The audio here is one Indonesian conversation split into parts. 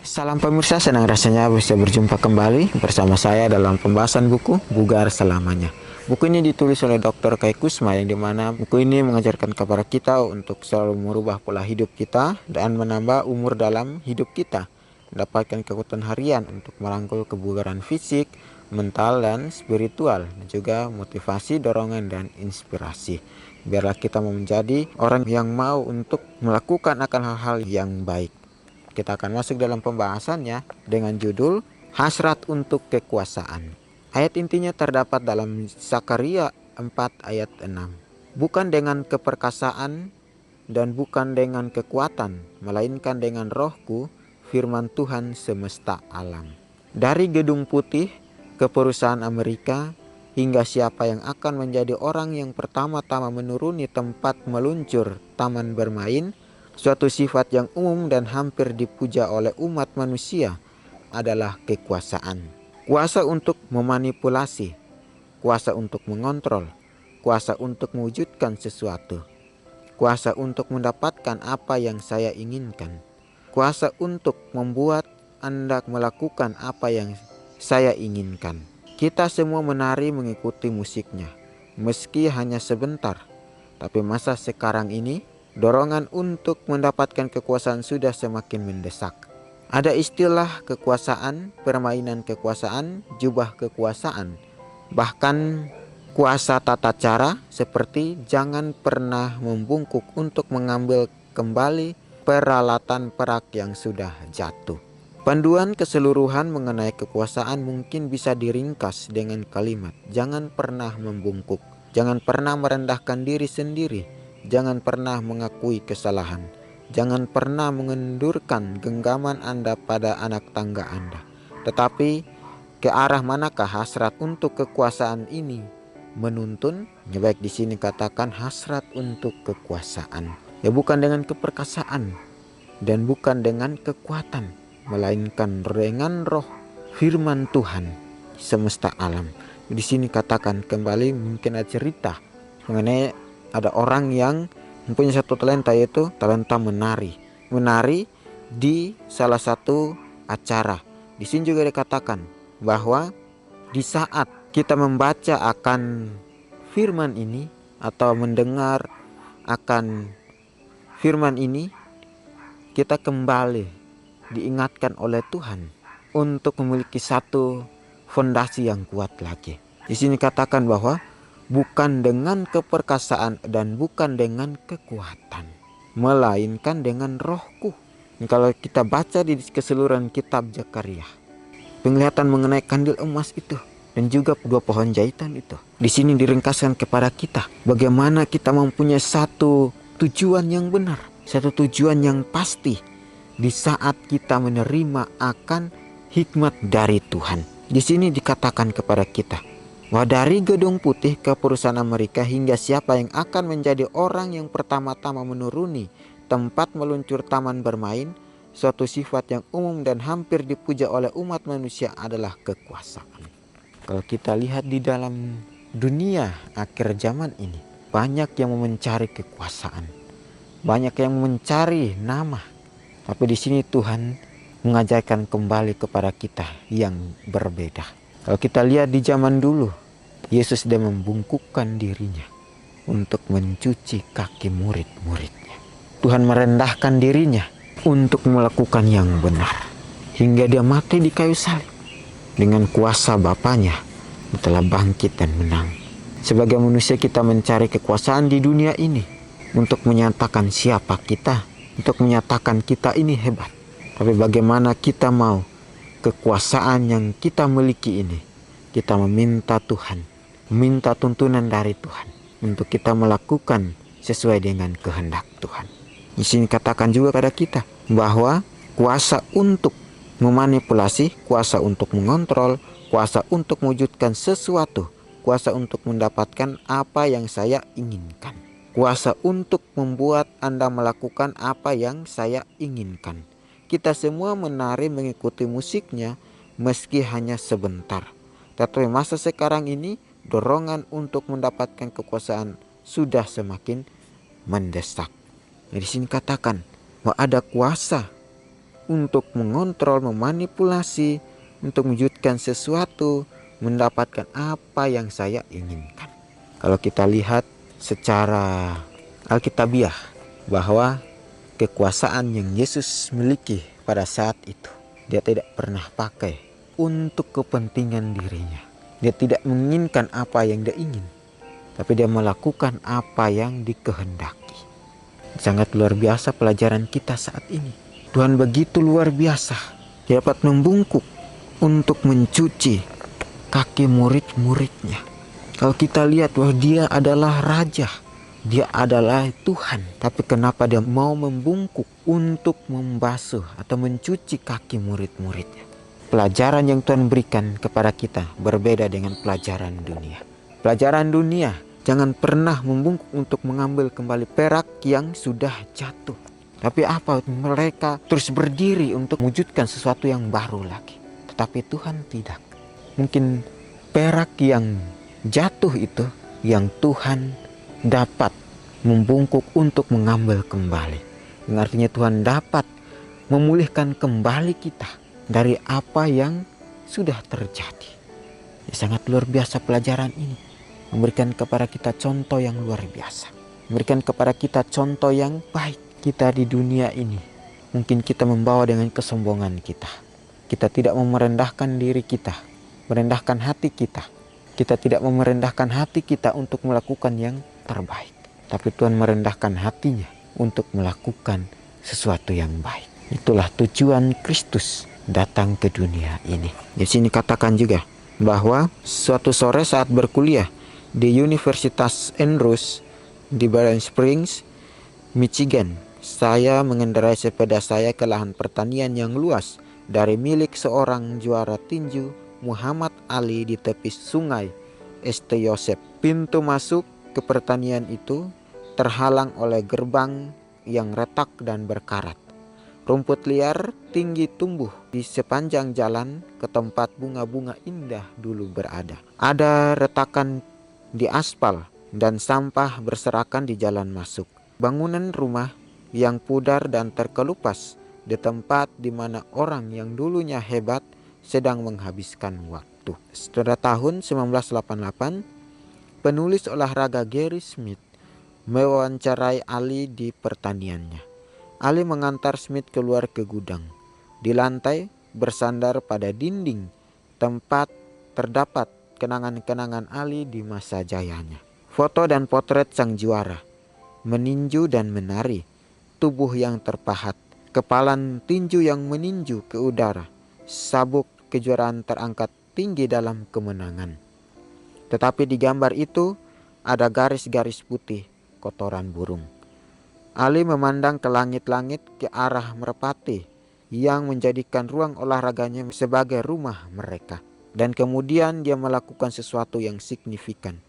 Salam pemirsa, senang rasanya bisa berjumpa kembali bersama saya dalam pembahasan buku Bugar Selamanya. Buku ini ditulis oleh Dr. Kai Kusma, yang dimana buku ini mengajarkan kepada kita untuk selalu merubah pola hidup kita dan menambah umur dalam hidup kita, mendapatkan kekuatan harian untuk merangkul kebugaran fisik, mental, dan spiritual, dan juga motivasi, dorongan, dan inspirasi. Biarlah kita mau menjadi orang yang mau untuk melakukan akan hal-hal yang baik. Kita akan masuk dalam pembahasannya dengan judul Hasrat untuk Kekuasaan. Ayat intinya terdapat dalam Zakaria 4 ayat 6. Bukan dengan keperkasaan dan bukan dengan kekuatan, melainkan dengan rohku, firman Tuhan semesta alam. Dari Gedung Putih ke perusahaan Amerika, hingga siapa yang akan menjadi orang yang pertama-tama menuruni tempat meluncur taman bermain, suatu sifat yang umum dan hampir dipuja oleh umat manusia adalah kekuasaan. Kuasa untuk memanipulasi, kuasa untuk mengontrol, kuasa untuk mewujudkan sesuatu, kuasa untuk mendapatkan apa yang saya inginkan, kuasa untuk membuat Anda melakukan apa yang saya inginkan. Kita semua menari mengikuti musiknya, meski hanya sebentar. Tapi masa sekarang ini, dorongan untuk mendapatkan kekuasaan sudah semakin mendesak. Ada istilah kekuasaan, permainan kekuasaan, jubah kekuasaan. Bahkan kuasa tata cara seperti jangan pernah membungkuk untuk mengambil kembali peralatan perak yang sudah jatuh. Panduan keseluruhan mengenai kekuasaan mungkin bisa diringkas dengan kalimat jangan pernah membungkuk. Jangan pernah merendahkan diri sendiri. Jangan pernah mengakui kesalahan. Jangan pernah mengendurkan genggaman Anda pada anak tangga Anda. Tetapi ke arah manakah hasrat untuk kekuasaan ini menuntun? Baik, di sini katakan hasrat untuk kekuasaan. Ya, bukan dengan keperkasaan dan bukan dengan kekuatan, melainkan dengan roh, firman Tuhan semesta alam. Di sini katakan kembali, mungkin ada cerita mengenai ada orang yang mempunyai satu talenta, yaitu talenta menari. Menari di salah satu acara. Di sini juga dikatakan bahwa di saat kita membaca akan firman ini atau mendengar akan firman ini, kita kembali diingatkan oleh Tuhan untuk memiliki satu fondasi yang kuat lagi. Di sini katakan bahwa bukan dengan keperkasaan dan bukan dengan kekuatan, melainkan dengan rohku. Kalau kita baca di keseluruhan kitab Zakaria, penglihatan mengenai kandil emas itu dan juga dua pohon jahitan itu, di sini diringkaskan kepada kita bagaimana kita mempunyai satu tujuan yang benar, satu tujuan yang pasti di saat kita menerima akan hikmat dari Tuhan. Di sini dikatakan kepada kita bahwa dari Gedung Putih ke perusahaan Amerika, hingga siapa yang akan menjadi orang yang pertama-tama menuruni tempat meluncur taman bermain, suatu sifat yang umum dan hampir dipuja oleh umat manusia adalah kekuasaan. Kalau kita lihat di dalam dunia akhir zaman ini, banyak yang mencari kekuasaan, banyak yang mencari nama. Tapi di sini Tuhan mengajarkan kembali kepada kita yang berbeda. Kalau kita lihat di zaman dulu, Yesus sudah membungkukkan dirinya untuk mencuci kaki murid-muridnya. Tuhan merendahkan dirinya untuk melakukan yang benar, hingga dia mati di kayu salib. Dengan kuasa Bapanya, dia telah bangkit dan menang. Sebagai manusia, kita mencari kekuasaan di dunia ini untuk menyatakan siapa kita, untuk menyatakan kita ini hebat. Tapi bagaimana kita mau kekuasaan yang kita miliki ini, kita meminta Tuhan, meminta tuntunan dari Tuhan untuk kita melakukan sesuai dengan kehendak Tuhan. Di sini katakan juga kepada kita bahwa kuasa untuk memanipulasi, kuasa untuk mengontrol, kuasa untuk mewujudkan sesuatu, kuasa untuk mendapatkan apa yang saya inginkan, kuasa untuk membuat Anda melakukan apa yang saya inginkan. Kita semua menari mengikuti musiknya meski hanya sebentar. Tetapi masa sekarang ini, dorongan untuk mendapatkan kekuasaan sudah semakin mendesak. Di sini katakan bahwa ada kuasa untuk mengontrol, memanipulasi, untuk mewujudkan sesuatu, mendapatkan apa yang saya inginkan. Kalau kita lihat secara alkitabiah bahwa kekuasaan yang Yesus miliki pada saat itu, dia tidak pernah pakai untuk kepentingan dirinya. Dia tidak menginginkan apa yang dia ingin, tapi dia melakukan apa yang dikehendaki. Sangat luar biasa pelajaran kita saat ini. Tuhan begitu luar biasa. Dia dapat membungkuk untuk mencuci kaki murid-muridnya. Kalau kita lihat bahwa dia adalah raja, dia adalah Tuhan, tapi kenapa dia mau membungkuk untuk membasuh atau mencuci kaki murid-muridnya? Pelajaran yang Tuhan berikan kepada kita berbeda dengan pelajaran dunia. Pelajaran dunia, jangan pernah membungkuk untuk mengambil kembali perak yang sudah jatuh. Tapi apa? Mereka terus berdiri untuk mewujudkan sesuatu yang baru lagi. Tetapi Tuhan tidak. Mungkin perak yang jatuh itu yang Tuhan dapat membungkuk untuk mengambil kembali. Yang artinya Tuhan dapat memulihkan kembali kita dari apa yang sudah terjadi. Sangat luar biasa pelajaran ini. Memberikan kepada kita contoh yang luar biasa. Memberikan kepada kita contoh yang baik. Kita di dunia ini, mungkin kita membawa dengan kesombongan kita. Kita tidak merendahkan diri kita, merendahkan hati kita. Kita tidak merendahkan hati kita untuk melakukan yang terbaik. Tapi Tuhan merendahkan hatinya untuk melakukan sesuatu yang baik. Itulah tujuan Kristus datang ke dunia ini. Di sini katakan juga bahwa suatu sore saat berkuliah di Universitas Andrews di Barron Springs, Michigan, saya mengendarai sepeda saya ke lahan pertanian yang luas dari milik seorang juara tinju Muhammad Ali di tepi sungai St. Joseph. Pintu masuk ke pertanian itu terhalang oleh gerbang yang retak dan berkarat. Rumput liar tinggi tumbuh di sepanjang jalan ke tempat bunga-bunga indah dulu berada. Ada retakan di aspal dan sampah berserakan di jalan masuk. Bangunan rumah yang pudar dan terkelupas di tempat di mana orang yang dulunya hebat sedang menghabiskan waktu. Pada tahun 1988, penulis olahraga Gary Smith mewawancarai Ali di pertaniannya. Ali mengantar Smith keluar ke gudang. Di lantai, bersandar pada dinding tempat terdapat kenangan-kenangan Ali di masa jayanya. Foto dan potret sang juara, meninju dan menari, tubuh yang terpahat, kepalan tinju yang meninju ke udara, sabuk kejuaraan terangkat tinggi dalam kemenangan. Tetapi di gambar itu ada garis-garis putih, kotoran burung. Ali memandang ke langit-langit ke arah merpati yang menjadikan ruang olahraganya sebagai rumah mereka. Dan kemudian dia melakukan sesuatu yang signifikan.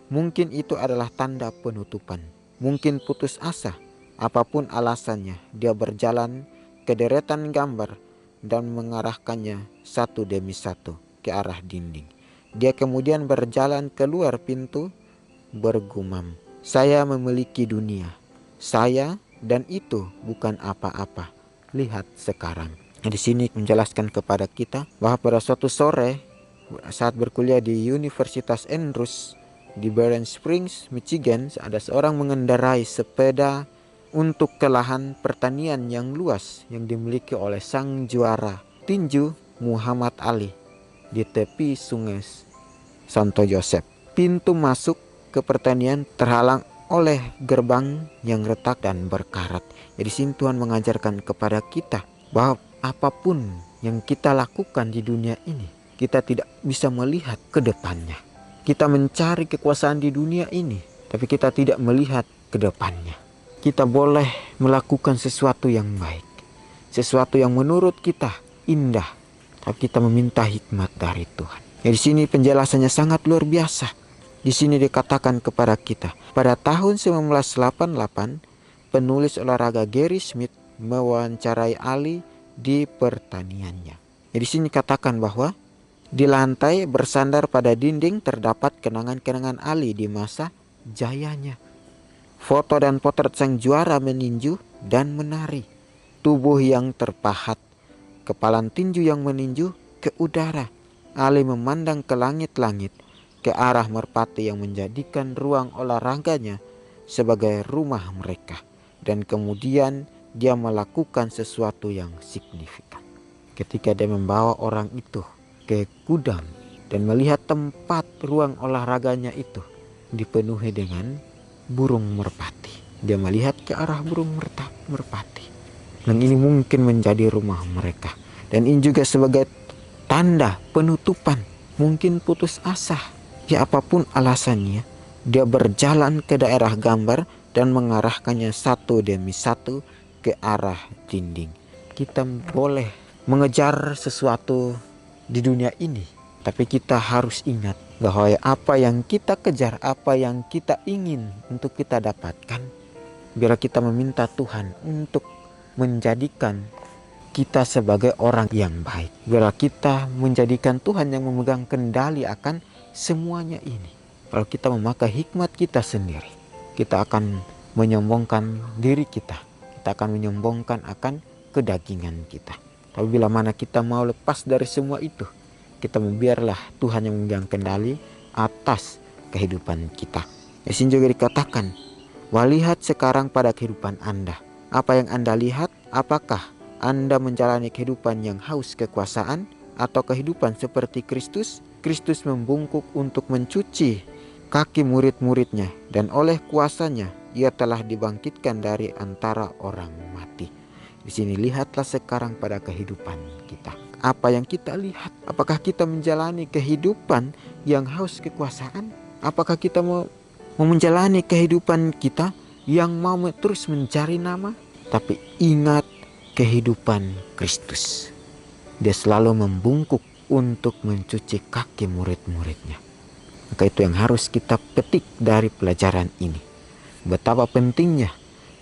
Mungkin itu adalah tanda penutupan. Mungkin putus asa. Apapun alasannya, dia berjalan ke deretan gambar dan mengarahkannya satu demi satu ke arah dinding. Dia kemudian berjalan keluar pintu bergumam, "Saya memiliki dunia. Saya dan itu bukan apa-apa. Lihat sekarang." Di sini menjelaskan kepada kita bahwa pada suatu sore saat berkuliah di Universitas Andrews di Barron Springs, Michigan, ada seorang mengendarai sepeda untuk ke lahan pertanian yang luas yang dimiliki oleh sang juara tinju Muhammad Ali di tepi sungai St. Joseph. Pintu masuk ke pertanian terhalang oleh gerbang yang retak dan berkarat. Jadi sini Tuhan mengajarkan kepada kita bahwa apapun yang kita lakukan di dunia ini, kita tidak bisa melihat ke depannya. Kita mencari kekuasaan di dunia ini, tapi kita tidak melihat ke depannya. Kita boleh melakukan sesuatu yang baik, sesuatu yang menurut kita indah, tapi kita meminta hikmat dari Tuhan. Di sini penjelasannya sangat luar biasa. Di sini dikatakan kepada kita, pada tahun 1988, penulis olahraga Gary Smith mewawancarai Ali di pertaniannya. Di sini katakan bahwa di lantai bersandar pada dinding terdapat kenangan-kenangan Ali di masa jayanya. Foto dan potret sang juara meninju dan menari, tubuh yang terpahat, kepalan tinju yang meninju ke udara. Ali memandang ke langit-langit, ke arah merpati yang menjadikan ruang olahraganya sebagai rumah mereka. Dan kemudian dia melakukan sesuatu yang signifikan. Ketika dia membawa orang itu ke gudang dan melihat tempat ruang olahraganya itu dipenuhi dengan burung merpati. Dia melihat ke arah burung merpati. Dan ini mungkin menjadi rumah mereka. Dan ini juga sebagai tanda penutupan. Mungkin putus asa. Ya apapun alasannya, dia berjalan ke daerah gambar dan mengarahkannya satu demi satu ke arah dinding. Kita boleh mengejar sesuatu di dunia ini, tapi kita harus ingat bahwa apa yang kita kejar, apa yang kita ingin untuk kita dapatkan, biarlah kita meminta Tuhan untuk menjadikan kita sebagai orang yang baik. Biarlah kita menjadikan Tuhan yang memegang kendali akan semuanya ini. Kalau kita memakai hikmat kita sendiri, kita akan menyombongkan diri kita. Kita akan menyombongkan akan kedagingan kita. Tapi bila mana kita mau lepas dari semua itu, kita membiarlah Tuhan yang memegang kendali atas kehidupan kita. Di sini juga dikatakan, "Walihat sekarang pada kehidupan Anda. Apa yang Anda lihat? Apakah Anda menjalani kehidupan yang haus kekuasaan atau kehidupan seperti Kristus?" Kristus membungkuk untuk mencuci kaki murid-muridnya, dan oleh kuasanya ia telah dibangkitkan dari antara orang mati. Di sini lihatlah sekarang pada kehidupan kita. Apa yang kita lihat? Apakah kita menjalani kehidupan yang haus kekuasaan? Apakah kita mau menjalani kehidupan kita yang mau terus mencari nama? Tapi ingat kehidupan Kristus. Dia selalu membungkuk untuk mencuci kaki murid-muridnya. Maka itu yang harus kita petik dari pelajaran ini. Betapa pentingnya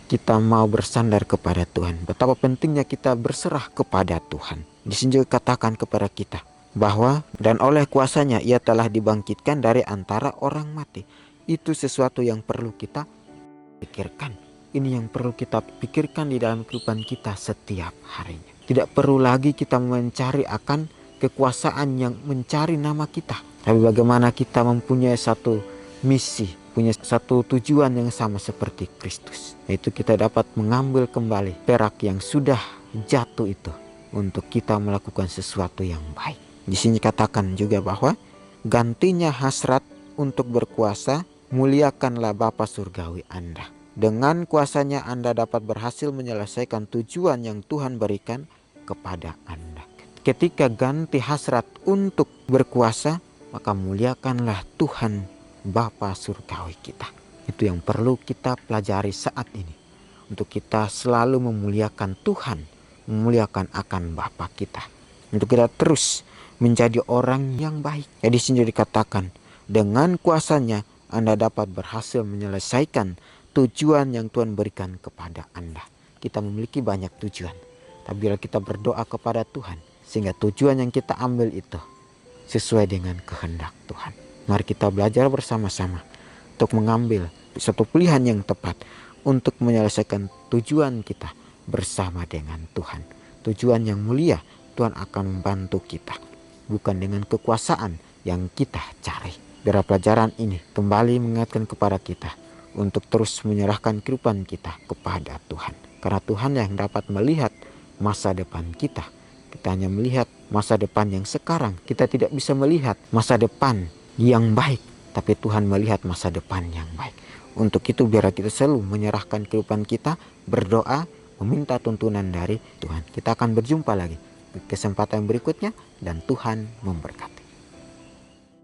kita mau bersandar kepada Tuhan. Betapa pentingnya kita berserah kepada Tuhan. Di sini juga katakan kepada kita bahwa dan oleh kuasanya ia telah dibangkitkan dari antara orang mati. Itu sesuatu yang perlu kita pikirkan. Ini yang perlu kita pikirkan di dalam kehidupan kita setiap harinya. Tidak perlu lagi kita mencari akan kekuasaan yang mencari nama kita. Tapi bagaimana kita mempunyai satu misi, punya satu tujuan yang sama seperti Kristus. Yaitu kita dapat mengambil kembali perak yang sudah jatuh itu untuk kita melakukan sesuatu yang baik. Di sini katakan juga bahwa gantinya hasrat untuk berkuasa, muliakanlah Bapa surgawi Anda. Dengan kuasanya Anda dapat berhasil menyelesaikan tujuan yang Tuhan berikan kepada Anda. Ketika ganti hasrat untuk berkuasa, maka muliakanlah Tuhan Bapa surgawi kita. Itu yang perlu kita pelajari saat ini. Untuk kita selalu memuliakan Tuhan, memuliakan akan Bapa kita. Untuk kita terus menjadi orang yang baik. Jadi sini dikatakan, dengan kuasanya Anda dapat berhasil menyelesaikan tujuan yang Tuhan berikan kepada Anda. Kita memiliki banyak tujuan. Tapi bila kita berdoa kepada Tuhan, sehingga tujuan yang kita ambil itu sesuai dengan kehendak Tuhan. Mari kita belajar bersama-sama untuk mengambil satu pilihan yang tepat untuk menyelesaikan tujuan kita bersama dengan Tuhan. Tujuan yang mulia, Tuhan akan membantu kita. Bukan dengan kekuasaan yang kita cari. Biar pelajaran ini kembali mengingatkan kepada kita untuk terus menyerahkan kehidupan kita kepada Tuhan. Karena Tuhan yang dapat melihat masa depan kita. Kita hanya melihat masa depan yang sekarang. Kita tidak bisa melihat masa depan yang baik. Tapi Tuhan melihat masa depan yang baik. Untuk itu biar kita selalu menyerahkan kehidupan kita, berdoa, meminta tuntunan dari Tuhan. Kita akan berjumpa lagi di kesempatan berikutnya dan Tuhan memberkati.